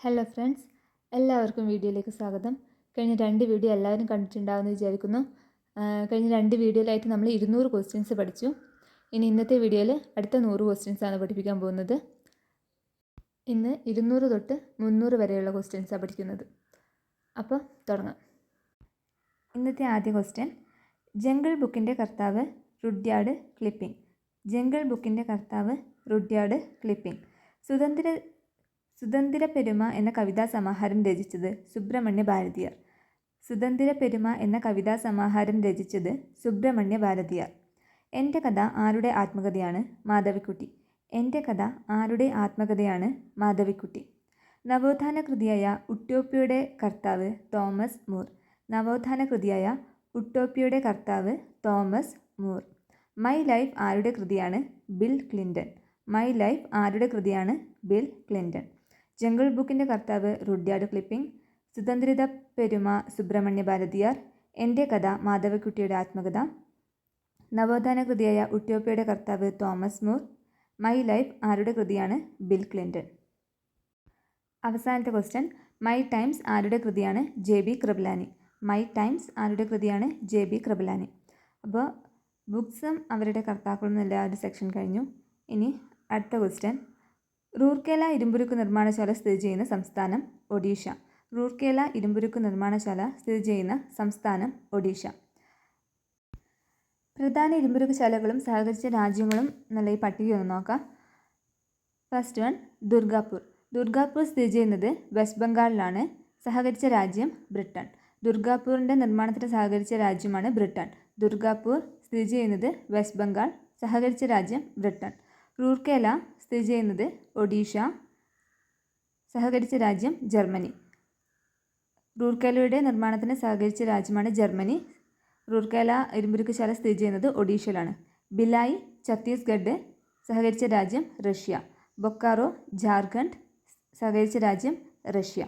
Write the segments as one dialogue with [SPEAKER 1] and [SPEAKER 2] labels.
[SPEAKER 1] Hello friends, എല്ലാവർക്കും വീഡിയോയിലേക്ക് സ്വാഗതം. കഴിഞ്ഞ 2 വീഡിയോ എല്ലാവരും കണ്ടിട്ടുണ്ടാവുമെന്ന് വിചാരിക്കുന്നു. കഴിഞ്ഞ 2 വീഡിയോയിലായിട്ട് നമ്മൾ 200 ക്വസ്റ്റ്യൻസ് പഠിച്ചു. ഇനി ഇന്നത്തെ വീഡിയോയിൽ അടുത്ത 100 ക്വസ്റ്റ്യൻസാണ് പഠിപ്പിക്കാൻ പോകുന്നത്. ഇന്ന് 200 തൊട്ട് 300 വരെയുള്ള ക്വസ്റ്റ്യൻസാണ് പഠിക്കുന്നത്. അപ്പോൾ തുടങ്ങാം. ഇന്നത്തെ ആദ്യ ക്വസ്റ്റ്യൻ, ജംഗിൾ ബുക്കിൻ്റെ കർത്താവ് റുഡ്യാർഡ് കിപ്ലിംഗ്. ജംഗിൾ ബുക്കിൻ്റെ കർത്താവ് റുഡ്യാർഡ് കിപ്ലിംഗ്. സുതന്തിര പെരുമ എന്ന കവിതാ സമാഹാരം രചിച്ചത് സുബ്രഹ്മണ്യ ഭാരതിയാർ. സുതന്തിര പെരുമ എന്ന കവിതാ സമാഹാരം രചിച്ചത് സുബ്രഹ്മണ്യ ഭാരതിയാർ. എൻ്റെ കഥ ആരുടെ ആത്മകഥയാണ്? മാധവിക്കുട്ടി. എൻ്റെ കഥ ആരുടെ ആത്മകഥയാണ്? മാധവിക്കുട്ടി. നവോത്ഥാന കൃതിയായ ഉട്ടോപ്യയുടെ കർത്താവ് തോമസ് മൂർ. നവോത്ഥാന കൃതിയായ ഉട്ടോപ്യയുടെ കർത്താവ് തോമസ് മൂർ. മൈ ലൈഫ് ആരുടെ കൃതിയാണ്? Bill Clinton. മൈ ലൈഫ് ആരുടെ കൃതിയാണ്? Bill Clinton. ജംഗിൾ ബുക്കിൻ്റെ കർത്താവ് റുഡ്യാർഡ് കിപ്ലിംഗ്. സുതന്ത്രിത പെരുമ സുബ്രഹ്മണ്യ ഭാരതിയാർ. എൻ്റെ കഥ മാധവിക്കുട്ടിയുടെ ആത്മകഥ. നവോത്ഥാന കൃതിയായ ഉട്ടോപ്യയുടെ കർത്താവ് തോമസ് മൂർ. മൈ ലൈഫ് ആരുടെ കൃതിയാണ്? Bill Clinton. അവസാനത്തെ ക്വസ്റ്റ്യൻ, മൈ ടൈംസ് ആരുടെ കൃതിയാണ്? JB കൃപലാനി. മൈ ടൈംസ് ആരുടെ കൃതിയാണ്? JB കൃപലാനി. അപ്പോൾ ബുക്സും അവരുടെ കർത്താക്കളും എന്നുള്ള ഒരു സെക്ഷൻ കഴിഞ്ഞു. ഇനി അടുത്ത ക്വസ്റ്റ്യൻ, റൂർക്കേല ഇരുമ്പുരുക്ക് നിർമ്മാണശാല സ്ഥിതി ചെയ്യുന്ന സംസ്ഥാനം? ഒഡീഷ. റൂർക്കേല ഇരുമ്പുരുക്ക് നിർമ്മാണശാല സ്ഥിതി ചെയ്യുന്ന സംസ്ഥാനം? ഒഡീഷ. പ്രധാന ഇരുമ്പുരുക്ക് ശാലകളും സഹകരിച്ച രാജ്യങ്ങളും എന്നുള്ള ഈ പട്ടിക ഒന്ന് നോക്കാം. First one, Durgapur. ദുർഗാപൂർ സ്ഥിതി ചെയ്യുന്നത് വെസ്റ്റ് ബംഗാളിലാണ്. സഹകരിച്ച രാജ്യം ബ്രിട്ടൻ. ദുർഗാപൂരിൻ്റെ നിർമ്മാണത്തിന് സഹകരിച്ച രാജ്യമാണ് ബ്രിട്ടൻ. ദുർഗാപൂർ സ്ഥിതി ചെയ്യുന്നത് വെസ്റ്റ് ബംഗാൾ. സഹകരിച്ച രാജ്യം ബ്രിട്ടൻ. റൂർക്കേല സ്ഥിതി ചെയ്യുന്നത് ഒഡീഷ. സഹകരിച്ച രാജ്യം ജർമ്മനി. റൂർക്കേലയുടെ നിർമ്മാണത്തിന് സഹകരിച്ച രാജ്യമാണ് ജർമ്മനി. റൂർക്കേല ഇരുമ്പുരുക്കുശാല സ്ഥിതി ചെയ്യുന്നത് ഒഡീഷയിലാണ്. ഭിലായ് ഛത്തീസ്ഗഡ്. സഹകരിച്ച രാജ്യം റഷ്യ. ബൊക്കാറോ ജാർഖണ്ഡ്. സഹകരിച്ച രാജ്യം റഷ്യ.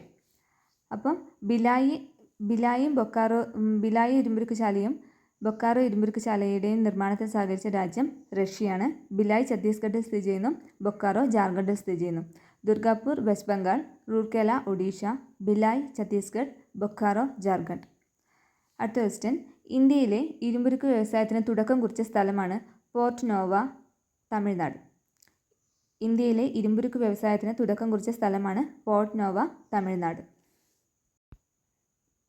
[SPEAKER 1] അപ്പം ഭിലായും ഭിലായി ഇരുമ്പുരുക്കുശാലയും ബൊക്കാറോ ഇരുമ്പുരുക്കുശാലയുടെയും നിർമ്മാണത്തിൽ സഹകരിച്ച രാജ്യം റഷ്യയാണ്. ഭിലായ് ഛത്തീസ്ഗഡിൽ സ്ഥിതി ചെയ്യുന്നു. ബൊക്കാറോ ജാർഖണ്ഡിൽ സ്ഥിതി ചെയ്യുന്നു. ദുർഗാപൂർ വെസ്റ്റ് ബംഗാൾ. റൂർക്കേല ഒഡീഷ. ഭിലായ് ഛത്തീസ്ഗഡ്. ബൊക്കാറോ ജാർഖണ്ഡ്. അടുത്ത ക്വസ്റ്റ്യൻ, ഇന്ത്യയിലെ ഇരുമ്പുരുക്ക് വ്യവസായത്തിന് തുടക്കം കുറിച്ച സ്ഥലമാണ്? പോർട്ട് നോവ, തമിഴ്നാട്. ഇന്ത്യയിലെ ഇരുമ്പുരുക്ക് വ്യവസായത്തിന് തുടക്കം കുറിച്ച സ്ഥലമാണ് പോർട്ട് നോവ, തമിഴ്നാട്.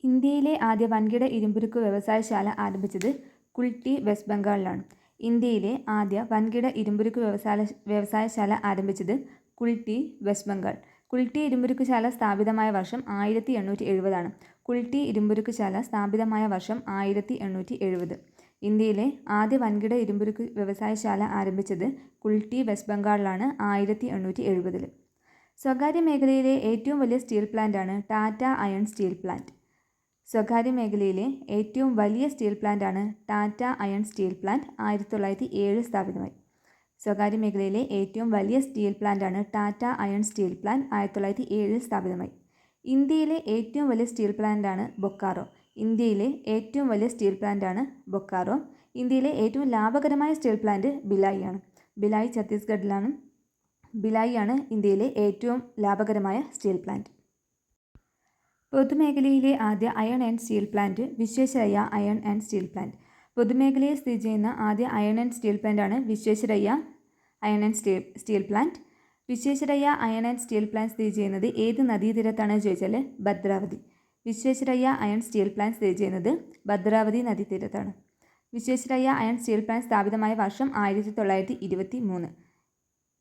[SPEAKER 1] ഇന്ത്യയിലെ ആദ്യ വൻകിട ഇരുമ്പുരുക്ക് വ്യവസായശാല ആരംഭിച്ചത് കുൾട്ടി, വെസ്റ്റ് ബംഗാളിലാണ്. ഇന്ത്യയിലെ ആദ്യ വൻകിട ഇരുമ്പുരുക്ക് വ്യവസായശാല ആരംഭിച്ചത് കുൾട്ടി, വെസ്റ്റ് ബംഗാൾ. കുൾട്ടി ഇരുമ്പുരുക്കുശാല സ്ഥാപിതമായ വർഷം 1870. കുൾട്ടി ഇരുമ്പുരുക്കുശാല സ്ഥാപിതമായ വർഷം 1870. ഇന്ത്യയിലെ ആദ്യ വൻകിട ഇരുമ്പുരുക്ക് വ്യവസായശാല ആരംഭിച്ചത് കുൾട്ടി, വെസ്റ്റ് ബംഗാളിലാണ് 1870. സ്വകാര്യ മേഖലയിലെ ഏറ്റവും വലിയ സ്റ്റീൽ പ്ലാന്റാണ് ടാറ്റ അയൺ സ്റ്റീൽ പ്ലാന്റ്. സ്വകാര്യ മേഖലയിലെ ഏറ്റവും വലിയ സ്റ്റീൽ പ്ലാന്റാണ് ടാറ്റ അയൺ സ്റ്റീൽ പ്ലാന്റ്. 1907 സ്ഥാപിതമായി. സ്വകാര്യ മേഖലയിലെ ഏറ്റവും വലിയ സ്റ്റീൽ പ്ലാന്റാണ് ടാറ്റ അയൺ സ്റ്റീൽ പ്ലാന്റ്. 1907 സ്ഥാപിതമായി. ഇന്ത്യയിലെ ഏറ്റവും വലിയ സ്റ്റീൽ പ്ലാന്റാണ് ബൊക്കാറോ. ഇന്ത്യയിലെ ഏറ്റവും വലിയ സ്റ്റീൽ പ്ലാന്റാണ് ബൊക്കാറോ. ഇന്ത്യയിലെ ഏറ്റവും ലാഭകരമായ സ്റ്റീൽ പ്ലാന്റ് ഭിലായി ആണ്. ഭിലായ് ഛത്തീസ്ഗഡിലാണ്. ഭിലായി ആണ് ഇന്ത്യയിലെ ഏറ്റവും ലാഭകരമായ സ്റ്റീൽ പ്ലാന്റ്. പൊതുമേഖലയിലെ ആദ്യ iron and steel plant Visvesvaraya iron and steel plant. പൊതുമേഖലയിൽ സ്ഥിതി ചെയ്യുന്ന ആദ്യ അയൺ ആൻഡ് സ്റ്റീൽ പ്ലാന്റാണ് Visvesvaraya iron and steel plant. Visvesvaraya iron and steel plant സ്ഥിതി ചെയ്യുന്നത് ഏത് നദീതീരത്താണെന്ന് ചോദിച്ചാൽ Bhadravati. Visvesvaraya iron steel plant സ്ഥിതി ചെയ്യുന്നത് ഭദ്രാവതി നദീതീരത്താണ്. വിശ്വേശ്വരയ്യ അയൺ സ്റ്റീൽ പ്ലാന്റ് സ്ഥാപിതമായ വർഷം 1923.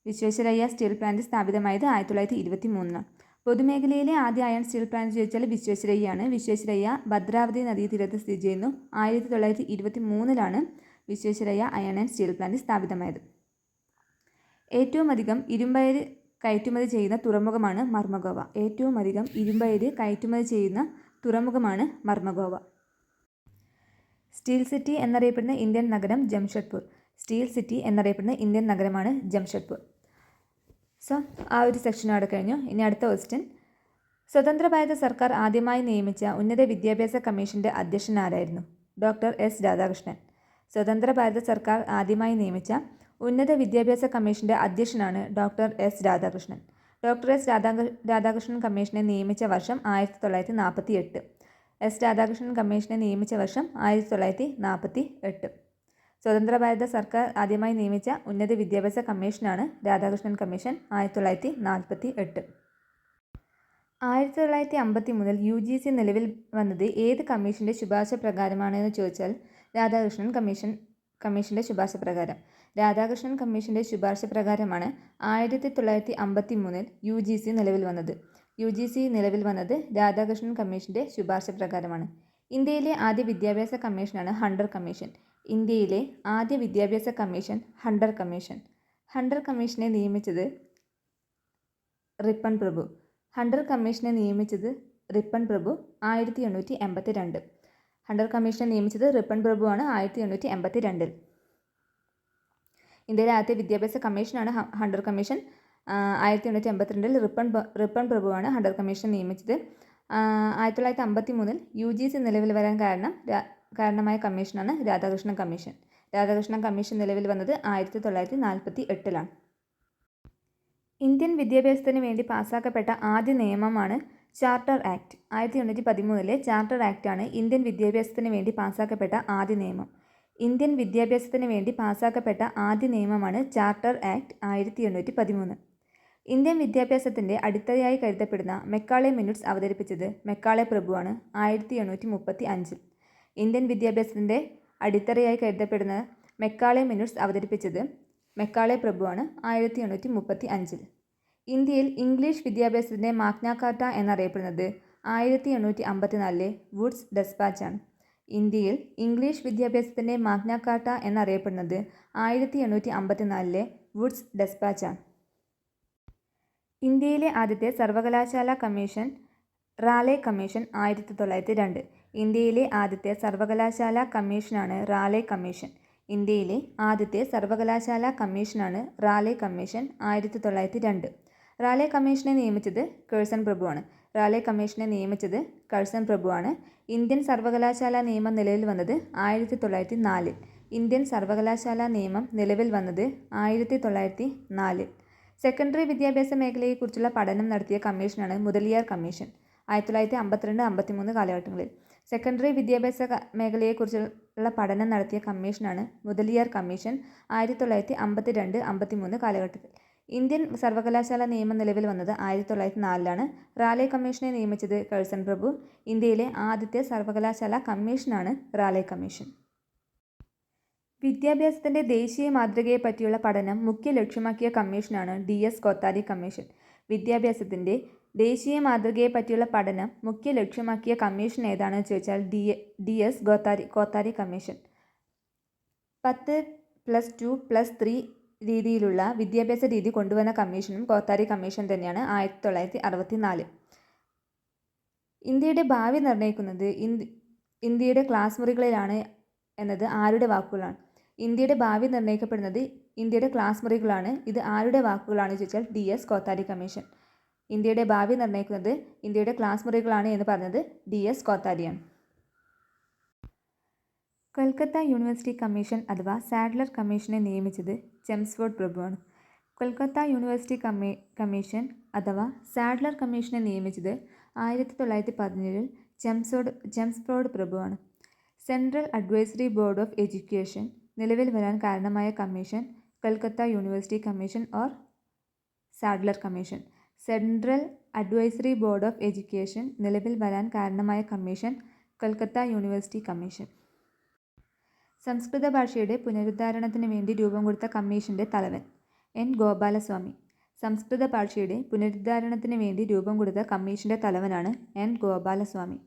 [SPEAKER 1] വിശ്വേശ്വരയ്യ സ്റ്റീൽ പ്ലാന്റ് സ്ഥാപിതമായത് 1923. പൊതുമേഖലയിലെ ആദ്യ അയൺ സ്റ്റീൽ പ്ലാന്റ് ചോദിച്ചാൽ വിശ്വേശ്വരയ്യാണ്. വിശ്വേശ്വരയ്യ ഭദ്രാവതി നദീതീരത്ത് സ്ഥിതി ചെയ്യുന്നു. 1923 Visvesvaraya iron and steel plant സ്ഥാപിതമായത്. ഏറ്റവും അധികം ഇരുമ്പയിര് കയറ്റുമതി ചെയ്യുന്ന തുറമുഖമാണ് മർമഗോവ. ഏറ്റവും അധികം ഇരുമ്പയിര് കയറ്റുമതി ചെയ്യുന്ന തുറമുഖമാണ് മർമഗോവ. സ്റ്റീൽ സിറ്റി എന്നറിയപ്പെടുന്ന ഇന്ത്യൻ നഗരം ജംഷഡ്പൂർ. സ്റ്റീൽ സിറ്റി എന്നറിയപ്പെടുന്ന ഇന്ത്യൻ നഗരമാണ് ജംഷഡ്പൂർ. സോ ആ ഒരു സെക്ഷൻ അവിടെ കഴിഞ്ഞു. ഇനി അടുത്ത ക്വസ്റ്റ്യൻ, സ്വതന്ത്ര ഭാരത സർക്കാർ ആദ്യമായി നിയമിച്ച ഉന്നത വിദ്യാഭ്യാസ കമ്മീഷൻ്റെ അധ്യക്ഷൻ ആരായിരുന്നു? Doctor S Radhakrishnan. സ്വതന്ത്ര ഭാരത സർക്കാർ ആദ്യമായി നിയമിച്ച ഉന്നത വിദ്യാഭ്യാസ കമ്മീഷൻ്റെ അധ്യക്ഷനാണ് ഡോക്ടർ S രാധാകൃഷ്ണൻ. ഡോക്ടർ എസ് രാധാകൃഷ്ണൻ കമ്മീഷനെ നിയമിച്ച വർഷം 1948. എസ് രാധാകൃഷ്ണൻ കമ്മീഷനെ നിയമിച്ച വർഷം 1948. സ്വതന്ത്ര ഭാരത സർക്കാർ ആദ്യമായി നിയമിച്ച ഉന്നത വിദ്യാഭ്യാസ കമ്മീഷനാണ് രാധാകൃഷ്ണൻ കമ്മീഷൻ 1948. 1953 UGC നിലവിൽ വന്നത് ഏത് കമ്മീഷൻ്റെ ശുപാർശ പ്രകാരമാണെന്ന് ചോദിച്ചാൽ രാധാകൃഷ്ണൻ കമ്മീഷൻ്റെ ശുപാർശ പ്രകാരം. രാധാകൃഷ്ണൻ കമ്മീഷൻ്റെ ശുപാർശ പ്രകാരമാണ് 1953 UGC നിലവിൽ വന്നത്. UGC നിലവിൽ വന്നത് രാധാകൃഷ്ണൻ കമ്മീഷൻ്റെ ശുപാർശ പ്രകാരമാണ്. ഇന്ത്യയിലെ ആദ്യ വിദ്യാഭ്യാസ കമ്മീഷനാണ് ഹണ്ടർ കമ്മീഷൻ. ഇന്ത്യയിലെ ആദ്യ വിദ്യാഭ്യാസ കമ്മീഷൻ ഹണ്ടർ കമ്മീഷൻ. ഹണ്ടർ കമ്മീഷനെ നിയമിച്ചത് റിപ്പൺ പ്രഭു. ഹണ്ടർ കമ്മീഷനെ നിയമിച്ചത് റിപ്പൺ പ്രഭു 1882. ഹണ്ടർ കമ്മീഷനെ നിയമിച്ചത് റിപ്പൺ പ്രഭുവാണ് 1882. ഇന്ത്യയിലെ ആദ്യത്തെ വിദ്യാഭ്യാസ കമ്മീഷനാണ് ഹണ്ടർ കമ്മീഷൻ. 1882 റിപ്പൺ പ്രഭുവാണ് ഹണ്ടർ കമ്മീഷൻ നിയമിച്ചത്. 1953 UGC നിലവിൽ വരാൻ കാരണമായ കമ്മീഷനാണ് രാധാകൃഷ്ണൻ കമ്മീഷൻ. രാധാകൃഷ്ണൻ കമ്മീഷൻ നിലവിൽ വന്നത് 1948. ഇന്ത്യൻ വിദ്യാഭ്യാസത്തിന് വേണ്ടി പാസ്സാക്കപ്പെട്ട ആദ്യ നിയമമാണ് ചാർട്ടർ ആക്ട്. 1813 ചാർട്ടർ ആക്ടാണ് ഇന്ത്യൻ വിദ്യാഭ്യാസത്തിന് വേണ്ടി പാസ്സാക്കപ്പെട്ട ആദ്യ നിയമം. ഇന്ത്യൻ വിദ്യാഭ്യാസത്തിന് വേണ്ടി പാസ്സാക്കപ്പെട്ട ആദ്യ നിയമമാണ് ചാർട്ടർ ആക്ട് 1813. ഇന്ത്യൻ വിദ്യാഭ്യാസത്തിൻ്റെ അടിത്തറയായി കരുതപ്പെടുന്ന മെക്കാളെ മിനിറ്റ്സ് അവതരിപ്പിച്ചത് മെക്കാളെ പ്രഭുവാണ് 1835. ഇന്ത്യൻ വിദ്യാഭ്യാസത്തിൻ്റെ അടിത്തറയായി കരുതപ്പെടുന്ന മെക്കാളെ മിനിറ്റ്സ് അവതരിപ്പിച്ചത് മെക്കാളെ പ്രഭുവാണ് 1835. ഇന്ത്യയിൽ ഇംഗ്ലീഷ് വിദ്യാഭ്യാസത്തിൻ്റെ മാഗ്ന കാർട്ട എന്നറിയപ്പെടുന്നത് 1854 വുഡ്സ് ഡെസ്പാച്ചാണ്. ഇന്ത്യയിൽ ഇംഗ്ലീഷ് വിദ്യാഭ്യാസത്തിൻ്റെ മാഗ്ന കാർട്ട എന്നറിയപ്പെടുന്നത് 1854 വുഡ്സ് ഡെസ്പാച്ചാണ്. ഇന്ത്യയിലെ ആദ്യത്തെ സർവകലാശാല കമ്മീഷൻ റാലെ കമ്മീഷൻ 1902. ഇന്ത്യയിലെ ആദ്യത്തെ സർവകലാശാല കമ്മീഷനാണ് റാലെ കമ്മീഷൻ. ഇന്ത്യയിലെ ആദ്യത്തെ സർവകലാശാല കമ്മീഷനാണ് റാലെ കമ്മീഷൻ 1902. റാലെ കമ്മീഷനെ നിയമിച്ചത് കേഴ്സൺ പ്രഭുവാണ്. റാലെ കമ്മീഷനെ നിയമിച്ചത് കേഴ്സൺ പ്രഭുവാണ്. ഇന്ത്യൻ സർവകലാശാല നിയമം നിലവിൽ വന്നത് 1904. ഇന്ത്യൻ സർവകലാശാല നിയമം നിലവിൽ വന്നത് 1904. സെക്കൻഡറി വിദ്യാഭ്യാസ മേഖലയെക്കുറിച്ചുള്ള പഠനം നടത്തിയ കമ്മീഷനാണ് മുതലിയാർ കമ്മീഷൻ. 1952-53 കാലഘട്ടങ്ങളിൽ സെക്കൻഡറി വിദ്യാഭ്യാസ മേഖലയെക്കുറിച്ചുള്ള പഠനം നടത്തിയ കമ്മീഷനാണ് മുതലിയാർ കമ്മീഷൻ. 1952-53 കാലഘട്ടത്തിൽ ഇന്ത്യൻ സർവകലാശാല നിയമം നിലവിൽ വന്നത് 1904. റാലെ കമ്മീഷനെ നിയമിച്ചത് കേഴ്സൺ പ്രഭു. ഇന്ത്യയിലെ ആദ്യത്തെ സർവകലാശാല കമ്മീഷനാണ് റാലെ കമ്മീഷൻ. വിദ്യാഭ്യാസത്തിൻ്റെ ദേശീയ മാതൃകയെപ്പറ്റിയുള്ള പഠനം മുഖ്യ ലക്ഷ്യമാക്കിയ കമ്മീഷനാണ് DS കോത്താരി കമ്മീഷൻ. വിദ്യാഭ്യാസത്തിൻ്റെ ദേശീയ മാതൃകയെപ്പറ്റിയുള്ള പഠനം മുഖ്യ ലക്ഷ്യമാക്കിയ കമ്മീഷൻ ഏതാണെന്ന് ചോദിച്ചാൽ DS കോത്താരി കമ്മീഷൻ. 10+2+3 രീതിയിലുള്ള വിദ്യാഭ്യാസ രീതി കൊണ്ടുവന്ന കമ്മീഷനും കോത്താരി കമ്മീഷൻ തന്നെയാണ് 1964. ഇന്ത്യയുടെ ഭാവി നിർണ്ണയിക്കുന്നത് ഇന്ത്യയുടെ ക്ലാസ് മുറികളിലാണ് എന്നത് ആരുടെ വാക്കുകളാണ്? ഇന്ത്യയുടെ ഭാവി നിർണ്ണയിക്കപ്പെടുന്നത് ഇന്ത്യയുടെ ക്ലാസ് മുറികളാണ്. ഇത് ആരുടെ വാക്കുകളാണ് ചോദിച്ചാൽ DS കോത്താരി കമ്മീഷൻ. ഇന്ത്യയുടെ ഭാവി നിർണ്ണയിക്കുന്നത് ഇന്ത്യയുടെ ക്ലാസ് മുറികളാണ് എന്ന് പറഞ്ഞത് DS കോത്താരിയാണ്. കൊൽക്കത്ത യൂണിവേഴ്സിറ്റി കമ്മീഷൻ അഥവാ സാഡ്ലർ കമ്മീഷനെ നിയമിച്ചത് ചെംസ്ഫോർഡ് പ്രഭുവാണ്. കൊൽക്കത്ത യൂണിവേഴ്സിറ്റി കമ്മീഷൻ അഥവാ സാഡ്ലർ കമ്മീഷനെ നിയമിച്ചത് 1917 ചെംസ്ഫോർഡ് പ്രഭുവാണ്. Central advisory board of education നിലവിൽ വരാൻ കാരണമായ commission Kolkata university commission or Sadler commission. Central advisory board of education നിലവിൽ വരാൻ കാരണമായ കമ്മീഷൻ കൊൽക്കത്ത യൂണിവേഴ്സിറ്റി കമ്മീഷൻ. സംസ്കൃത ഭാഷയുടെ പുനരുദ്ധാരണത്തിന് വേണ്ടി രൂപം കൊടുത്ത കമ്മീഷൻ്റെ തലവൻ N. ഗോപാലസ്വാമി. സംസ്കൃത ഭാഷയുടെ പുനരുദ്ധാരണത്തിന് വേണ്ടി രൂപം കൊടുത്ത കമ്മീഷൻ്റെ തലവനാണ് N. ഗോപാലസ്വാമി.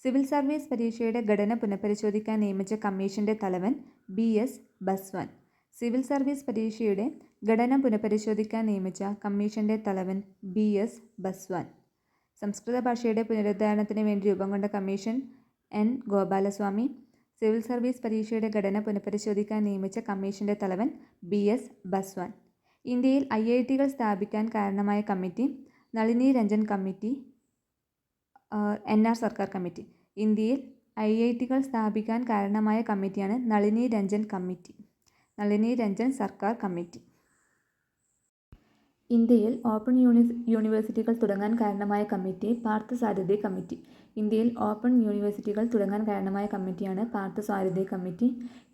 [SPEAKER 1] സിവിൽ സർവീസ് പരീക്ഷയുടെ ഘടന പുനഃപരിശോധിക്കാൻ നിയമിച്ച കമ്മീഷൻ്റെ തലവൻ B.S. ബസ്വാൻ. സിവിൽ സർവീസ് പരീക്ഷയുടെ ഘടന പുനഃപരിശോധിക്കാൻ നിയമിച്ച കമ്മീഷൻ്റെ തലവൻ B.S. ബസ്വാൻ. സംസ്കൃത ഭാഷയുടെ പുനരുദ്ധാരണത്തിന് വേണ്ടി രൂപം കൊണ്ട commission N. Gopalaswamy. Civil service പരീക്ഷയുടെ ഘടന പുനഃപരിശോധിക്കാൻ നിയമിച്ച കമ്മീഷൻ്റെ തലവൻ B.S. ബസ്വാൻ. ഇന്ത്യയിൽ IIT-കൾ സ്ഥാപിക്കാൻ കാരണമായ committee Nalini Ranjan committee, NR സർക്കാർ കമ്മിറ്റി. ഇന്ത്യയിൽ IIT-കൾ സ്ഥാപിക്കാൻ കാരണമായ കമ്മിറ്റിയാണ് നളിനി രഞ്ജൻ സർക്കാർ കമ്മിറ്റി. ഇന്ത്യയിൽ ഓപ്പൺ യൂണിവേഴ്സിറ്റികൾ തുടങ്ങാൻ കാരണമായ കമ്മിറ്റി പാർത്ഥസാരഥി കമ്മിറ്റി. ഇന്ത്യയിൽ ഓപ്പൺ യൂണിവേഴ്സിറ്റികൾ തുടങ്ങാൻ കാരണമായ കമ്മിറ്റിയാണ് പാർത്ഥസാരഥി കമ്മിറ്റി.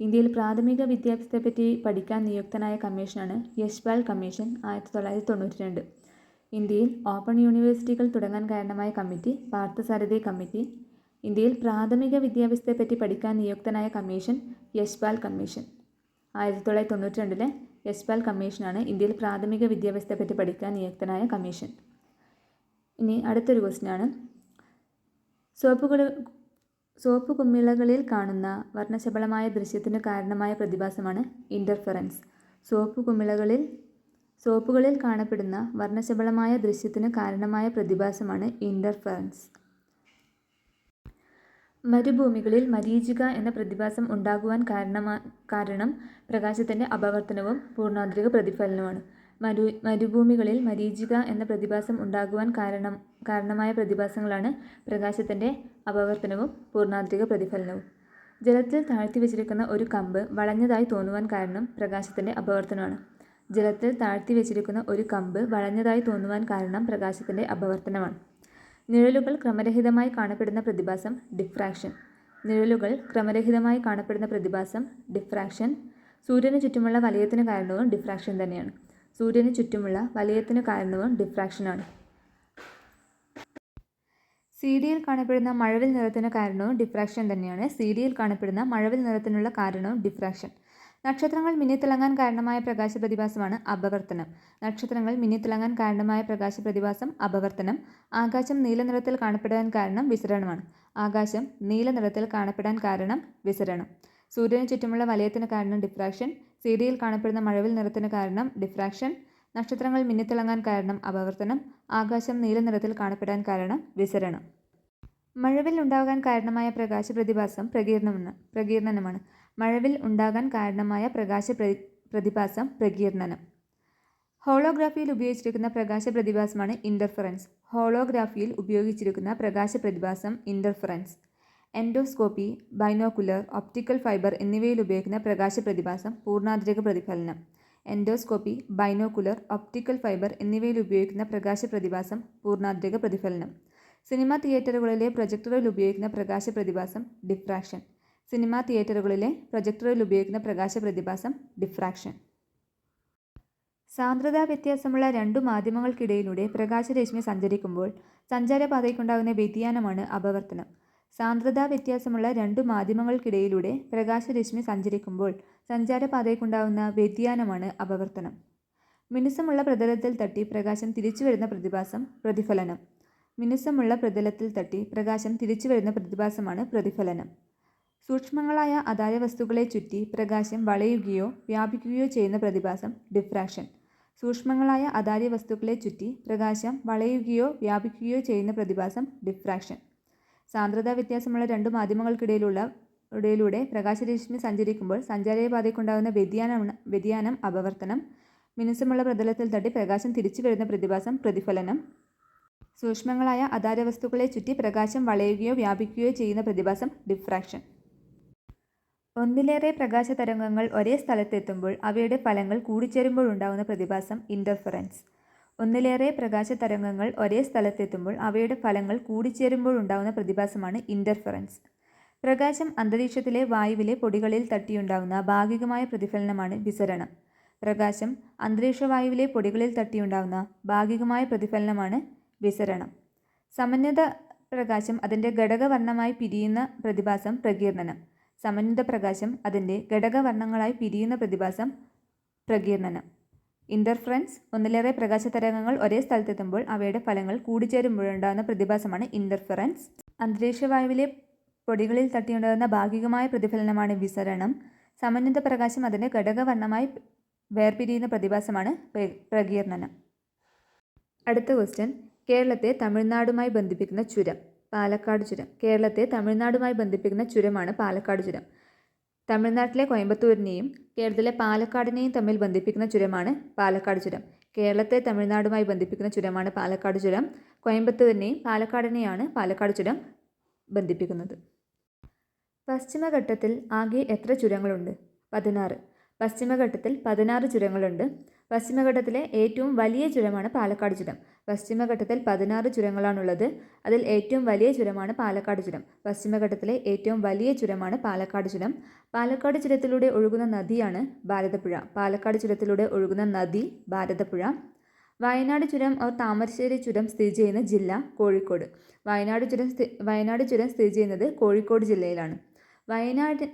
[SPEAKER 1] ഇന്ത്യയിൽ പ്രാഥമിക വിദ്യാഭ്യാസത്തെപ്പറ്റി പഠിക്കാൻ നിയുക്തനായ കമ്മീഷനാണ് യശ്പാൽ കമ്മീഷൻ 1992. ഇന്ത്യയിൽ ഓപ്പൺ യൂണിവേഴ്സിറ്റികൾ തുടങ്ങാൻ കാരണമായ കമ്മിറ്റി പാർത്ഥസാരഥി കമ്മിറ്റി. ഇന്ത്യയിൽ പ്രാഥമിക വിദ്യാഭ്യാസത്തെപ്പറ്റി പഠിക്കാൻ നിയുക്തനായ കമ്മീഷൻ യശ്പാൽ കമ്മീഷൻ. 1992 യശ്പാൽ കമ്മീഷനാണ് ഇന്ത്യയിൽ പ്രാഥമിക വിദ്യാഭ്യാസത്തെപ്പറ്റി പഠിക്കാൻ നിയുക്തനായ കമ്മീഷൻ. ഇനി അടുത്തൊരു ക്വസ്റ്റ്യനാണ്, സോപ്പ് കുമിളകളിൽ കാണുന്ന വർണ്ണശബളമായ ദൃശ്യത്തിന് കാരണമായ പ്രതിഭാസമാണ് ഇൻ്റർഫെറൻസ്. സോപ്പുകളിൽ കാണപ്പെടുന്ന വർണ്ണശബളമായ ദൃശ്യത്തിന് കാരണമായ പ്രതിഭാസമാണ് ഇൻ്റർഫെറൻസ്. മരുഭൂമികളിൽ മരീചിക എന്ന പ്രതിഭാസം ഉണ്ടാകുവാൻ കാരണം പ്രകാശത്തിൻ്റെ അപവർത്തനവും പൂർണ്ണാന്തരിക പ്രതിഫലനവുമാണ്. മരുഭൂമികളിൽ മരീചിക എന്ന പ്രതിഭാസം ഉണ്ടാകുവാൻ കാരണമായ പ്രതിഭാസങ്ങളാണ് പ്രകാശത്തിൻ്റെ അപവർത്തനവും പൂർണ്ണാന്തരിക പ്രതിഫലനവും. ജലത്തിൽ താഴ്ത്തി വച്ചിരിക്കുന്ന ഒരു കമ്പ് വളഞ്ഞതായി തോന്നുവാൻ കാരണം പ്രകാശത്തിൻ്റെ അപവർത്തനമാണ്. ജലത്തിൽ താഴ്ത്തി വച്ചിരിക്കുന്ന ഒരു കമ്പ് വളഞ്ഞതായി തോന്നുവാൻ കാരണം പ്രകാശത്തിൻ്റെ അപവർത്തനമാണ്. നിഴലുകൾ ക്രമരഹിതമായി കാണപ്പെടുന്ന പ്രതിഭാസം ഡിഫ്രാക്ഷൻ. നിഴലുകൾ ക്രമരഹിതമായി കാണപ്പെടുന്ന പ്രതിഭാസം ഡിഫ്രാക്ഷൻ. സൂര്യന് ചുറ്റുമുള്ള വലയത്തിന് കാരണവും ഡിഫ്രാക്ഷൻ തന്നെയാണ്. സൂര്യന് ചുറ്റുമുള്ള വലയത്തിന് കാരണവും ഡിഫ്രാക്ഷനാണ്. സി.ഡിയിൽ കാണപ്പെടുന്ന മഴവിൽ നിറത്തിന് കാരണവും ഡിഫ്രാക്ഷൻ തന്നെയാണ്. സി.ഡിയിൽ കാണപ്പെടുന്ന മഴവിൽ നിറത്തിനുള്ള കാരണവും ഡിഫ്രാക്ഷൻ. നക്ഷത്രങ്ങൾ മിന്നിത്തിളങ്ങാൻ കാരണമായ പ്രകാശ പ്രതിഭാസമാണ് അപവർത്തനം. നക്ഷത്രങ്ങൾ മിന്നിത്തിളങ്ങാൻ കാരണമായ പ്രകാശ പ്രതിഭാസം അപവർത്തനം. ആകാശം നീല നിറത്തിൽ കാണപ്പെടാൻ കാരണം വിസരണമാണ്. ആകാശം നീല നിറത്തിൽ കാണപ്പെടാൻ കാരണം വിസരണം. സൂര്യന് ചുറ്റുമുള്ള വലയത്തിന് കാരണം ഡിഫ്രാക്ഷൻ. സി.ഡിയിൽ കാണപ്പെടുന്ന മഴവിൽ നിറത്തിന് കാരണം ഡിഫ്രാക്ഷൻ. നക്ഷത്രങ്ങൾ മിന്നിത്തിളങ്ങാൻ കാരണം അപവർത്തനം. ആകാശം നീല നിറത്തിൽ കാണപ്പെടാൻ കാരണം വിസരണം. മഴവിൽ ഉണ്ടാകാൻ കാരണമായ പ്രകാശ പ്രതിഭാസം പ്രകീർണനമാണ്. മഴവിൽ ഉണ്ടാകാൻ കാരണമായ പ്രകാശ പ്രതിഭാസം പ്രകീർണനം. ഹോളോഗ്രാഫിയിൽ ഉപയോഗിച്ചിരിക്കുന്ന പ്രകാശ പ്രതിഭാസമാണ് ഇൻ്റർഫെറൻസ്. ഹോളോഗ്രാഫിയിൽ ഉപയോഗിച്ചിരിക്കുന്ന പ്രകാശ പ്രതിഭാസം ഇൻ്റർഫെറൻസ്. എൻഡോസ്കോപ്പി, ബൈനോക്കുലർ, ഒപ്റ്റിക്കൽ ഫൈബർ എന്നിവയിൽ ഉപയോഗിക്കുന്ന പ്രകാശ പ്രതിഭാസം പൂർണ്ണാന്തരിക പ്രതിഫലനം. എൻഡോസ്കോപ്പി, ബൈനോക്കുലർ, ഒപ്റ്റിക്കൽ ഫൈബർ എന്നിവയിൽ ഉപയോഗിക്കുന്ന പ്രകാശ പ്രതിഭാസം പൂർണ്ണാന്തരിക പ്രതിഫലനം. സിനിമാ തിയേറ്ററുകളിലെ പ്രൊജക്ടറിൽ ഉപയോഗിക്കുന്ന പ്രകാശ പ്രതിഭാസം ഡിഫ്രാക്ഷൻ. സിനിമാ തിയേറ്ററുകളിലെ പ്രൊജക്ടറിൽ ഉപയോഗിക്കുന്ന പ്രകാശ പ്രതിഭാസം ഡിഫ്രാക്ഷൻ. സാന്ദ്രതാ വ്യത്യാസമുള്ള രണ്ടു മാധ്യമങ്ങൾക്കിടയിലൂടെ പ്രകാശരശ്മി സഞ്ചരിക്കുമ്പോൾ സഞ്ചാരപാതയ്ക്കുണ്ടാകുന്ന വ്യതിയാനമാണ് അപവർത്തനം. സാന്ദ്രതാ വ്യത്യാസമുള്ള രണ്ടു മാധ്യമങ്ങൾക്കിടയിലൂടെ പ്രകാശരശ്മി സഞ്ചരിക്കുമ്പോൾ സഞ്ചാരപാതയ്ക്കുണ്ടാകുന്ന വ്യതിയാനമാണ് അപവർത്തനം. മിനുസമുള്ള പ്രതലത്തിൽ തട്ടി പ്രകാശം തിരിച്ചു വരുന്ന പ്രതിഭാസം പ്രതിഫലനം. മിനുസമുള്ള പ്രതലത്തിൽ തട്ടി പ്രകാശം തിരിച്ചു വരുന്ന പ്രതിഭാസമാണ് പ്രതിഫലനം. സൂക്ഷ്മങ്ങളായ അതാര്യവസ്തുക്കളെ ചുറ്റി പ്രകാശം വളയുകയോ വ്യാപിക്കുകയോ ചെയ്യുന്ന പ്രതിഭാസം ഡിഫ്രാക്ഷൻ. സൂക്ഷ്മങ്ങളായ അതാര്യവസ്തുക്കളെ ചുറ്റി പ്രകാശം വളയുകയോ വ്യാപിക്കുകയോ ചെയ്യുന്ന പ്രതിഭാസം ഡിഫ്രാക്ഷൻ. സാന്ദ്രതാ വ്യത്യാസമുള്ള രണ്ടു മാധ്യമങ്ങൾക്കിടയിലൂടെ പ്രകാശരശ്മി സഞ്ചരിക്കുമ്പോൾ സഞ്ചാരപാതയ്ക്കുണ്ടാകുന്ന വ്യതിയാനം അപവർത്തനം. മിനുസമുള്ള പ്രതലത്തിൽ തട്ടി പ്രകാശം തിരിച്ചു വരുന്ന പ്രതിഭാസം പ്രതിഫലനം. സൂക്ഷ്മങ്ങളായ അതാര്യവസ്തുക്കളെ ചുറ്റി പ്രകാശം വളയുകയോ വ്യാപിക്കുകയോ ചെയ്യുന്ന പ്രതിഭാസം ഡിഫ്രാക്ഷൻ. ഒന്നിലേറെ പ്രകാശ തരംഗങ്ങൾ ഒരേ സ്ഥലത്തെത്തുമ്പോൾ അവയുടെ ഫലങ്ങൾ കൂടിച്ചേരുമ്പോഴുണ്ടാകുന്ന പ്രതിഭാസം ഇൻ്റർഫെറൻസ്. ഒന്നിലേറെ പ്രകാശ തരംഗങ്ങൾ ഒരേ സ്ഥലത്തെത്തുമ്പോൾ അവയുടെ ഫലങ്ങൾ കൂടിച്ചേരുമ്പോഴുണ്ടാകുന്ന പ്രതിഭാസമാണ് ഇൻ്റർഫെറൻസ്. പ്രകാശം അന്തരീക്ഷത്തിലെ വായുവിലെ പൊടികളിൽ തട്ടിയുണ്ടാകുന്ന ഭാഗികമായ പ്രതിഫലനമാണ് വിസരണം. പ്രകാശം അന്തരീക്ഷവായുവിലെ പൊടികളിൽ തട്ടിയുണ്ടാകുന്ന ഭാഗികമായ പ്രതിഫലനമാണ് വിസരണം. സമന്വിത പ്രകാശം അതിൻ്റെ ഘടകവർണ്ണമായി പിരിയുന്ന പ്രതിഭാസം പ്രകീർണനം. സമന്വിത പ്രകാശം അതിൻ്റെ ഘടകവർണ്ണങ്ങളായി പിരിയുന്ന പ്രതിഭാസം പ്രകീർണനം. ഇൻ്റർഫെറൻസ് ഒന്നിലേറെ പ്രകാശ തരംഗങ്ങൾ ഒരേ സ്ഥലത്തെത്തുമ്പോൾ അവയുടെ ഫലങ്ങൾ കൂടിച്ചേരുമ്പോഴുണ്ടാകുന്ന പ്രതിഭാസമാണ് ഇൻ്റർഫെറൻസ്. അന്തരീക്ഷവായുവിലെ പൊടികളിൽ തട്ടിയുണ്ടാകുന്ന ഭാഗികമായ പ്രതിഫലനമാണ് വിസരണം. സമന്വിത പ്രകാശം അതിൻ്റെ ഘടകവർണ്ണമായി വേർപിരിയുന്ന പ്രതിഭാസമാണ് പ്രകീർണനം. അടുത്ത ക്വസ്റ്റ്യൻ, കേരളത്തെ തമിഴ്നാടുമായി ബന്ധിപ്പിക്കുന്ന ചുരം പാലക്കാട് ചുരം. കേരളത്തെ തമിഴ്നാടുമായി ബന്ധിപ്പിക്കുന്ന ചുരമാണ് പാലക്കാട് ചുരം. തമിഴ്നാട്ടിലെ കോയമ്പത്തൂരിനെയും കേരളത്തിലെ പാലക്കാടിനെയും തമ്മിൽ ബന്ധിപ്പിക്കുന്ന ചുരമാണ് പാലക്കാട് ചുരം. കേരളത്തെ തമിഴ്നാടുമായി ബന്ധിപ്പിക്കുന്ന ചുരമാണ് പാലക്കാട് ചുരം. കോയമ്പത്തൂരിനെയും പാലക്കാടിനെയാണ് പാലക്കാട് ചുരം ബന്ധിപ്പിക്കുന്നത്. പശ്ചിമഘട്ടത്തിൽ ആകെ എത്ര ചുരങ്ങളുണ്ട്? 16. പശ്ചിമഘട്ടത്തിൽ 16 ചുരങ്ങളുണ്ട്. പശ്ചിമഘട്ടത്തിലെ ഏറ്റവും വലിയ ചുരമാണ് പാലക്കാട് ചുരം. പശ്ചിമഘട്ടത്തിൽ 16 ചുരങ്ങളാണുള്ളത്. അതിൽ ഏറ്റവും വലിയ ചുരമാണ് പാലക്കാട് ചുരം. പശ്ചിമഘട്ടത്തിലെ ഏറ്റവും വലിയ ചുരമാണ് പാലക്കാട് ചുരം. പാലക്കാട് ചുരത്തിലൂടെ ഒഴുകുന്ന നദിയാണ് ഭാരതപ്പുഴ. പാലക്കാട് ചുരത്തിലൂടെ ഒഴുകുന്ന നദി ഭാരതപ്പുഴ. വയനാട് ചുരം ഓർ താമരശ്ശേരി ചുരം സ്ഥിതി ചെയ്യുന്ന ജില്ല കോഴിക്കോട്. വയനാട് ചുരം സ്ഥിതി ചെയ്യുന്നത് കോഴിക്കോട് ജില്ലയിലാണ്.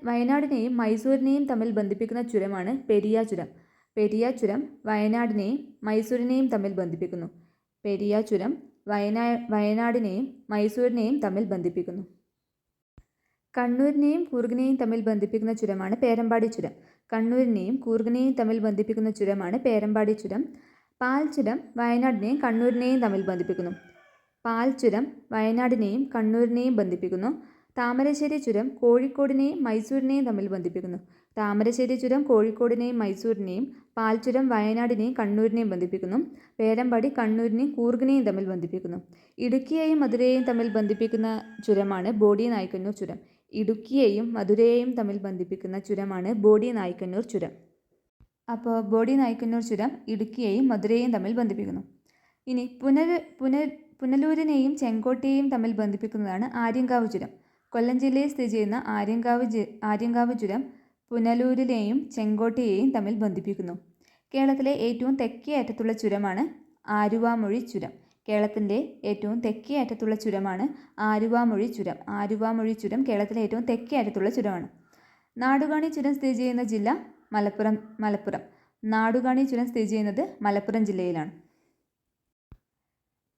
[SPEAKER 1] വയനാടിനെയും മൈസൂരിനെയും തമ്മിൽ ബന്ധിപ്പിക്കുന്ന ചുരമാണ് പെരിയ ചുരം. പെരിയ ചുരം വയനാടിനെയും മൈസൂരിനെയും തമ്മിൽ ബന്ധിപ്പിക്കുന്നു. പെരിയ ചുരം വയനാടിനെയും മൈസൂരിനെയും തമ്മിൽ ബന്ധിപ്പിക്കുന്നു. കണ്ണൂരിനെയും കൂർഗിനെയും തമ്മിൽ ബന്ധിപ്പിക്കുന്ന ചുരമാണ് പേരമ്പാടി ചുരം. കണ്ണൂരിനെയും കൂർഗിനെയും തമ്മിൽ ബന്ധിപ്പിക്കുന്ന ചുരമാണ് പേരമ്പാടി ചുരം. പാൽ ചുരം വയനാടിനെയും കണ്ണൂരിനെയും തമ്മിൽ ബന്ധിപ്പിക്കുന്നു. പാൽ ചുരം വയനാടിനെയും കണ്ണൂരിനെയും ബന്ധിപ്പിക്കുന്നു. താമരശ്ശേരി ചുരം കോഴിക്കോടിനെയും മൈസൂരിനെയും തമ്മിൽ ബന്ധിപ്പിക്കുന്നു. താമരശ്ശേരി ചുരം കോഴിക്കോടിനെയും മൈസൂരിനെയും, പാൽ ചുരം വയനാടിനെയും കണ്ണൂരിനെയും ബന്ധിപ്പിക്കുന്നു. പേരമ്പാടി കണ്ണൂരിനെയും കൂർഗിനെയും തമ്മിൽ ബന്ധിപ്പിക്കുന്നു. ഇടുക്കിയെയും മധുരയെയും തമ്മിൽ ബന്ധിപ്പിക്കുന്ന ചുരമാണ് ബോഡി നായ്ക്കന്നൂർ ചുരം. ഇടുക്കിയെയും മധുരയെയും തമ്മിൽ ബന്ധിപ്പിക്കുന്ന ചുരമാണ് ബോഡി നായ്ക്കന്നൂർ ചുരം. അപ്പോൾ ബോഡി നായ്ക്കന്നൂർ ചുരം ഇടുക്കിയെയും മധുരയെയും തമ്മിൽ ബന്ധിപ്പിക്കുന്നു. ഇനി പുനലൂരിനെയും ചെങ്കോട്ടയെയും തമ്മിൽ ബന്ധിപ്പിക്കുന്നതാണ് ആര്യങ്കാവ് ചുരം. കൊല്ലം ജില്ലയിൽ സ്ഥിതി ചെയ്യുന്ന ആര്യങ്കാവ് ചുരം പുനലൂരിനെയും ചെങ്കോട്ടയെയും തമ്മിൽ ബന്ധിപ്പിക്കുന്നു. കേരളത്തിലെ ഏറ്റവും തെക്കേ അറ്റത്തുള്ള ചുരമാണ് ആരുവാമൊഴി ചുരം. കേരളത്തിൻ്റെ ഏറ്റവും തെക്കേ അറ്റത്തുള്ള ചുരമാണ് ആരുവാമൊഴി ചുരം. ആരുവാമൊഴി ചുരം കേരളത്തിലെ ഏറ്റവും തെക്കേ അറ്റത്തുള്ള ചുരമാണ്. നാടുകാണി ചുരം സ്ഥിതി ചെയ്യുന്ന ജില്ല മലപ്പുറം. നാടുകാണി ചുരം സ്ഥിതി ചെയ്യുന്നത് മലപ്പുറം ജില്ലയിലാണ്.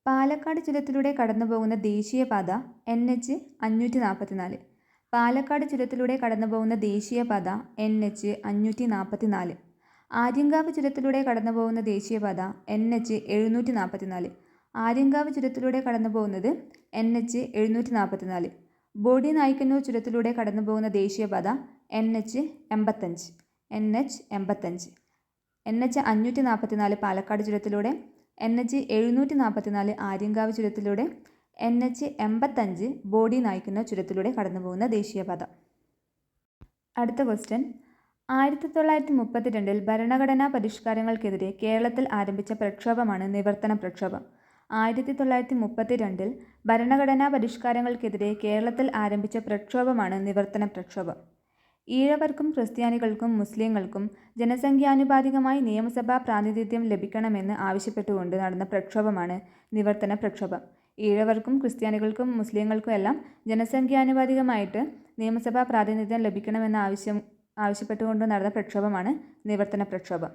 [SPEAKER 1] പാലക്കാട് ചുരത്തിലൂടെ കടന്നുപോകുന്ന ദേശീയപാത NH 544. പാലക്കാട് ചുരത്തിലൂടെ കടന്നുപോകുന്ന ദേശീയപാത NH 544. ആര്യങ്കാവ് ചുരത്തിലൂടെ കടന്നുപോകുന്ന ദേശീയപാത NH 744. ആര്യങ്കാവ് ചുരത്തിലൂടെ കടന്നുപോകുന്നത് NH 744. ബോഡി നായ്ക്കന്നൂർ ചുരത്തിലൂടെ കടന്നുപോകുന്ന ദേശീയപാത NH 85. NH 85. NH 544 പാലക്കാട് ചുരത്തിലൂടെ, NH 744 ആര്യങ്കാവ് ചുരത്തിലൂടെ, NH 85 ബോഡി നായ്ക്കന്നൂർ ചുരത്തിലൂടെ കടന്നുപോകുന്ന ദേശീയപാത. അടുത്ത ക്വസ്റ്റ്യൻ, 1932 ഭരണഘടനാ പരിഷ്കാരങ്ങൾക്കെതിരെ കേരളത്തിൽ ആരംഭിച്ച പ്രക്ഷോഭമാണ് നിവർത്തന പ്രക്ഷോഭം. 1932 ഭരണഘടനാ പരിഷ്കാരങ്ങൾക്കെതിരെ കേരളത്തിൽ ആരംഭിച്ച പ്രക്ഷോഭമാണ് നിവർത്തന പ്രക്ഷോഭം. ഈഴവർക്കും ക്രിസ്ത്യാനികൾക്കും മുസ്ലിങ്ങൾക്കും ജനസംഖ്യാനുപാതികമായി നിയമസഭാ പ്രാതിനിധ്യം ലഭിക്കണമെന്ന് ആവശ്യപ്പെട്ടുകൊണ്ട് നടന്ന പ്രക്ഷോഭമാണ് നിവർത്തന പ്രക്ഷോഭം. ഈഴവർക്കും ക്രിസ്ത്യാനികൾക്കും മുസ്ലിങ്ങൾക്കും എല്ലാം ജനസംഖ്യാനുപാതികമായിട്ട് നിയമസഭാ പ്രാതിനിധ്യം ലഭിക്കണമെന്ന് ആവശ്യപ്പെട്ടുകൊണ്ട് നടന്ന പ്രക്ഷോഭമാണ് നിവർത്തന പ്രക്ഷോഭം.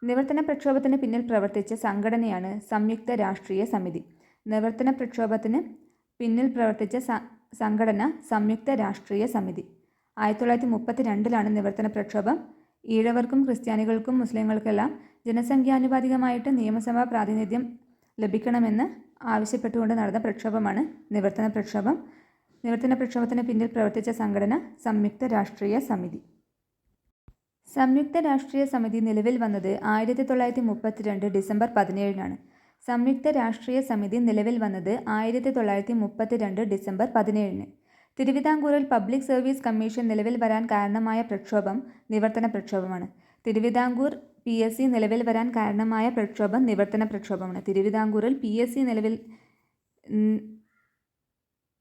[SPEAKER 1] നിവർത്തന പ്രക്ഷോഭത്തിന് പിന്നിൽ പ്രവർത്തിച്ച സംഘടനയാണ് സംയുക്ത രാഷ്ട്രീയ സമിതി. നിവർത്തന പ്രക്ഷോഭത്തിന് പിന്നിൽ പ്രവർത്തിച്ച സംഘടന സംയുക്ത രാഷ്ട്രീയ സമിതി. 1932 നിവർത്തന പ്രക്ഷോഭം. ഈഴവർക്കും ക്രിസ്ത്യാനികൾക്കും മുസ്ലിങ്ങൾക്കെല്ലാം ജനസംഖ്യാനുപാതികമായിട്ട് നിയമസഭാ പ്രാതിനിധ്യം ലഭിക്കണമെന്ന് ആവശ്യപ്പെട്ടുകൊണ്ട് നടന്ന പ്രക്ഷോഭമാണ് നിവർത്തന പ്രക്ഷോഭം. നിവർത്തന പ്രക്ഷോഭത്തിന് പിന്നിൽ പ്രവർത്തിച്ച സംഘടന സംയുക്ത രാഷ്ട്രീയ സമിതി. സംയുക്ത രാഷ്ട്രീയ സമിതി നിലവിൽ വന്നത് 1932 ഡിസംബർ 17. സംയുക്ത രാഷ്ട്രീയ സമിതി നിലവിൽ വന്നത് 1932 ഡിസംബർ 17. തിരുവിതാംകൂറിൽ പബ്ലിക് സർവീസ് കമ്മീഷൻ നിലവിൽ വരാൻ കാരണമായ പ്രക്ഷോഭം നിവർത്തന പ്രക്ഷോഭമാണ്. തിരുവിതാംകൂർ PSC നിലവിൽ വരാൻ കാരണമായ പ്രക്ഷോഭം നിവർത്തന പ്രക്ഷോഭമാണ്. തിരുവിതാംകൂറിൽ PSC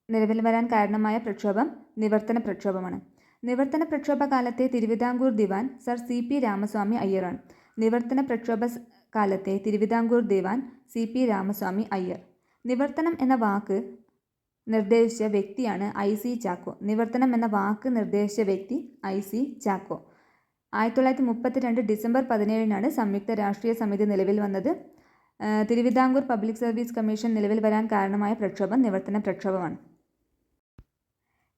[SPEAKER 1] നിലവിൽ വരാൻ കാരണമായ പ്രക്ഷോഭം നിവർത്തന പ്രക്ഷോഭമാണ്. നിവർത്തന പ്രക്ഷോഭ കാലത്തെ തിരുവിതാംകൂർ ദിവാൻ സർ CP രാമസ്വാമി അയ്യറാണ്. നിവർത്തന പ്രക്ഷോഭ കാലത്തെ തിരുവിതാംകൂർ ദിവാൻ CP രാമസ്വാമി അയ്യർ. നിവർത്തനം എന്ന വാക്ക് നിർദ്ദേശിച്ച വ്യക്തിയാണ് IC ചാക്കോ. നിവർത്തനം എന്ന വാക്ക് നിർദ്ദേശിച്ച വ്യക്തി IC ചാക്കോ. 1932 ഡിസംബർ 17 സംയുക്ത രാഷ്ട്രീയ സമിതി നിലവിൽ വന്നത്. തിരുവിതാംകൂർ പബ്ലിക് സർവീസ് കമ്മീഷൻ നിലവിൽ വരാൻ കാരണമായ പ്രക്ഷോഭം നിവർത്തന പ്രക്ഷോഭമാണ്.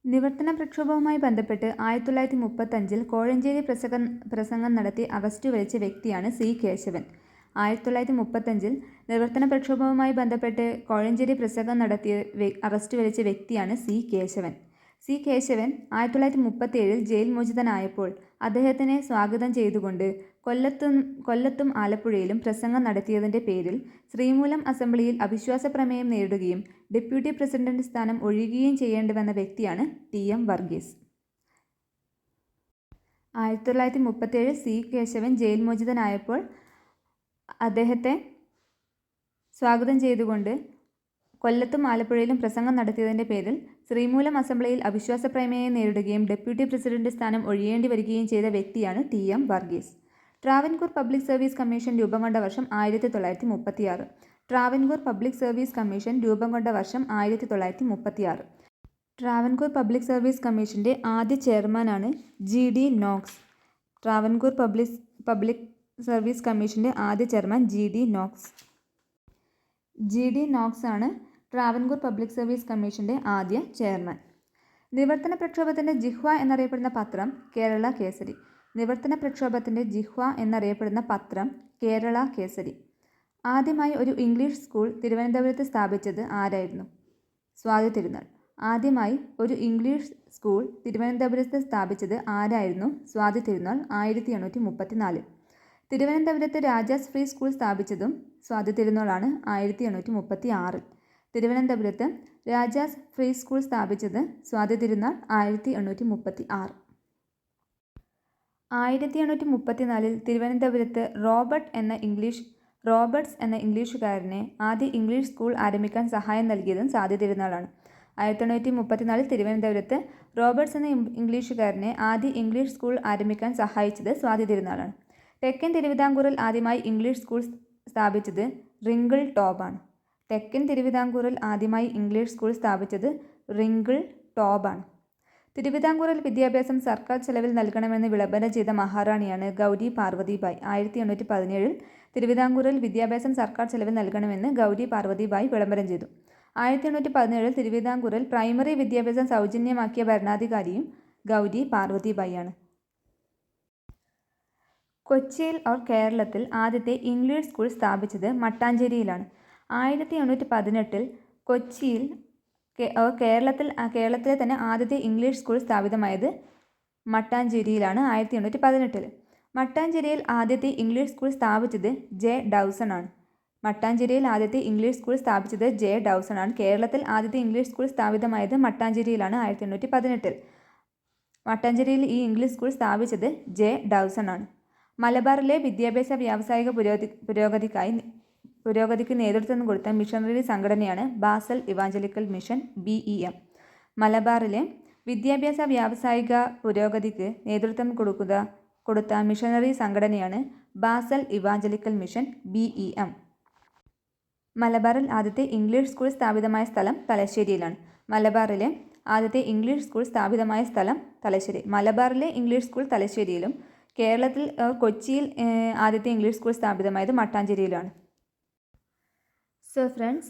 [SPEAKER 1] നിവർത്തന പ്രക്ഷോഭവുമായി ബന്ധപ്പെട്ട് 1935 കോഴഞ്ചേരി പ്രസംഗം നടത്തി അറസ്റ്റ് വരിച്ച വ്യക്തിയാണ് C. കേശവൻ. 1935 നിവർത്തന പ്രക്ഷോഭവുമായി ബന്ധപ്പെട്ട് കോഴഞ്ചേരി പ്രസംഗം നടത്തി അറസ്റ്റ് വരിച്ച വ്യക്തിയാണ് C. കേശവൻ. C. കേശവൻ 1937 ജയിൽ മോചിതനായപ്പോൾ അദ്ദേഹത്തിനെ സ്വാഗതം ചെയ്തുകൊണ്ട് കൊല്ലത്തും ആലപ്പുഴയിലും പ്രസംഗം നടത്തിയതിൻ്റെ പേരിൽ ശ്രീമൂലം അസംബ്ലിയിൽ അവിശ്വാസ പ്രമേയം നേരിടുകയും ഡെപ്യൂട്ടി പ്രസിഡന്റ് സ്ഥാനം ഒഴിയുകയും ചെയ്യേണ്ടി വന്ന വ്യക്തിയാണ് TM Varghese. 1937 C. Keshavan jail മോചിതനായപ്പോൾ അദ്ദേഹത്തെ സ്വാഗതം ചെയ്തുകൊണ്ട് കൊല്ലത്തും ആലപ്പുഴയിലും പ്രസംഗം നടത്തിയതിൻ്റെ പേരിൽ ശ്രീമൂലം അസംബ്ലിയിൽ അവിശ്വാസ പ്രമേയം നേരിടുകയും ഡെപ്യൂട്ടി പ്രസിഡന്റ് സ്ഥാനം ഒഴിയേണ്ടി വരികയും ചെയ്ത വ്യക്തിയാണ് TM Varghese. Travancore public service commission രൂപം കൊണ്ട വർഷം 1936. ട്രാവൻകൂർ പബ്ലിക് സർവീസ് കമ്മീഷൻ രൂപം കൊണ്ട വർഷം 1936. ട്രാവൻകൂർ പബ്ലിക് സർവീസ് കമ്മീഷൻ്റെ ആദ്യ ചെയർമാനാണ് GD Knox. Travancore public service കമ്മീഷൻ്റെ ആദ്യ chairman GD Knox. GD Knox ആണ് ട്രാവൻകൂർ പബ്ലിക് സർവീസ് കമ്മീഷൻ്റെ ആദ്യ ചെയർമാൻ. നിവർത്തന പ്രക്ഷോഭത്തിൻ്റെ ജിഹ്വ എന്നറിയപ്പെടുന്ന പത്രം കേരള കേസരി. നിവർത്തന പ്രക്ഷോഭത്തിൻ്റെ ജിഹ്വ എന്നറിയപ്പെടുന്ന പത്രം കേരള കേസരി. ആദ്യമായി ഒരു ഇംഗ്ലീഷ് സ്കൂൾ തിരുവനന്തപുരത്ത് സ്ഥാപിച്ചത് ആരായിരുന്നു? സ്വാതി തിരുനാൾ. ആദ്യമായി ഒരു ഇംഗ്ലീഷ് സ്കൂൾ തിരുവനന്തപുരത്ത് സ്ഥാപിച്ചത് ആരായിരുന്നു? സ്വാതി തിരുനാൾ 1834. തിരുവനന്തപുരത്ത് രാജാസ് ഫ്രീ സ്കൂൾ സ്ഥാപിച്ചതും സ്വാതി തിരുനാളാണ് 1836. തിരുവനന്തപുരത്ത് രാജാസ് ഫ്രീ സ്കൂൾ സ്ഥാപിച്ചത് സ്വാതി തിരുനാൾ 1836. 1834 തിരുവനന്തപുരത്ത് റോബർട്ട്സ് എന്ന ഇംഗ്ലീഷുകാരനെ ആദ്യ ഇംഗ്ലീഷ് സ്കൂൾ ആരംഭിക്കാൻ സഹായം നൽകിയതും സ്വാതി തിരുനാളാണ്. 1834 തിരുവനന്തപുരത്ത് റോബർട്ട്സ് എന്ന ഇംഗ്ലീഷുകാരനെ ആദ്യ ഇംഗ്ലീഷ് സ്കൂൾ ആരംഭിക്കാൻ സഹായിച്ചത് സ്വാതി തിരുനാളാണ്. തെക്കൻ തിരുവിതാംകൂറിൽ ആദ്യമായി ഇംഗ്ലീഷ് സ്കൂൾ സ്ഥാപിച്ചത് റിങ്കിൾ ടോബാണ്. തെക്കൻ തിരുവിതാംകൂറിൽ ആദ്യമായി ഇംഗ്ലീഷ് സ്കൂൾ സ്ഥാപിച്ചത് റിങ്കിൾ ടോബാണ്. തിരുവിതാംകൂറിൽ വിദ്യാഭ്യാസം സർക്കാർ ചെലവിൽ നൽകണമെന്ന് വിളംബരം ചെയ്ത മഹാറാണിയാണ് ഗൗരി പാർവതിബായി. 1817 തിരുവിതാംകൂറിൽ വിദ്യാഭ്യാസം സർക്കാർ ചെലവിൽ നൽകണമെന്ന് ഗൗരി പാർവതിബായി വിളംബരം ചെയ്തു. 1817 തിരുവിതാംകൂറിൽ പ്രൈമറി വിദ്യാഭ്യാസം സൗജന്യമാക്കിയ ഭരണാധികാരിയും ഗൗരി പാർവതിബായിയാണ്. കൊച്ചിയിൽ കേരളത്തിൽ ആദ്യത്തെ ഇംഗ്ലീഷ് സ്കൂൾ സ്ഥാപിച്ചത് മട്ടാഞ്ചേരിയിലാണ്. 1818 കൊച്ചിയിൽ കേരളത്തിലെ തന്നെ ആദ്യത്തെ ഇംഗ്ലീഷ് സ്കൂൾ സ്ഥാപിതമായത് മട്ടാഞ്ചേരിയിലാണ് 1818. മട്ടാഞ്ചേരിയിൽ ആദ്യത്തെ ഇംഗ്ലീഷ് സ്കൂൾ സ്ഥാപിച്ചത് J. ഡൗസൺ ആണ്. മട്ടാഞ്ചേരിയിൽ ആദ്യത്തെ ഇംഗ്ലീഷ് സ്കൂൾ സ്ഥാപിച്ചത് J. ഡൗസൺ ആണ്. കേരളത്തിൽ ആദ്യത്തെ ഇംഗ്ലീഷ് സ്കൂൾ സ്ഥാപിതമായത് മട്ടാഞ്ചേരിയിലാണ് 1818. മട്ടാഞ്ചേരിയിൽ ഈ ഇംഗ്ലീഷ് സ്കൂൾ സ്ഥാപിച്ചത് J. ഡൗസൺ ആണ്. മലബാറിലെ വിദ്യാഭ്യാസ വ്യാവസായിക പുരോഗതിക്ക് നേതൃത്വം കൊടുത്ത മിഷണറി സംഘടനയാണ് ബാസൽ ഇവാഞ്ചലിക്കൽ മിഷൻ BEM. മലബാറിലെ വിദ്യാഭ്യാസ വ്യാവസായിക പുരോഗതിക്ക് നേതൃത്വം കൊടുത്ത മിഷണറി സംഘടനയാണ് ബാസൽ ഇവാഞ്ചലിക്കൽ മിഷൻ BEM. മലബാറിൽ ആദ്യത്തെ ഇംഗ്ലീഷ് സ്കൂൾ സ്ഥാപിതമായ സ്ഥലം തലശ്ശേരിയിലാണ്. മലബാറിലെ ആദ്യത്തെ ഇംഗ്ലീഷ് സ്കൂൾ സ്ഥാപിതമായ സ്ഥലം തലശ്ശേരി. മലബാറിലെ ഇംഗ്ലീഷ് സ്കൂൾ തലശ്ശേരിയിലും കേരളത്തിൽ കൊച്ചിയിൽ ആദ്യത്തെ ഇംഗ്ലീഷ് സ്കൂൾ സ്ഥാപിതമായത് മട്ടാഞ്ചേരിയിലാണ്. സോ ഫ്രണ്ട്സ്,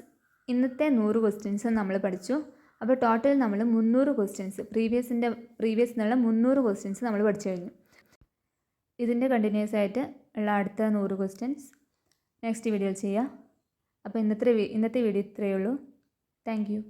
[SPEAKER 1] ഇന്നത്തെ 100 ക്വസ്റ്റ്യൻസ് നമ്മൾ പഠിച്ചു. അപ്പോൾ ടോട്ടൽ നമ്മൾ 300 ക്വസ്റ്റ്യൻസ് പ്രീവിയസ് എന്നുള്ള 300 ക്വസ്റ്റ്യൻസ് നമ്മൾ പഠിച്ചു കഴിഞ്ഞു. ഇതിൻ്റെ കണ്ടിന്യൂസ് ആയിട്ട് ഉള്ള അടുത്ത 100 ക്വസ്റ്റ്യൻസ് നെക്സ്റ്റ് വീഡിയോയിൽ ചെയ്യാം. അപ്പോൾ ഇന്നത്തെ വീഡിയോ ഇത്രയേ ഉള്ളൂ. Thank you.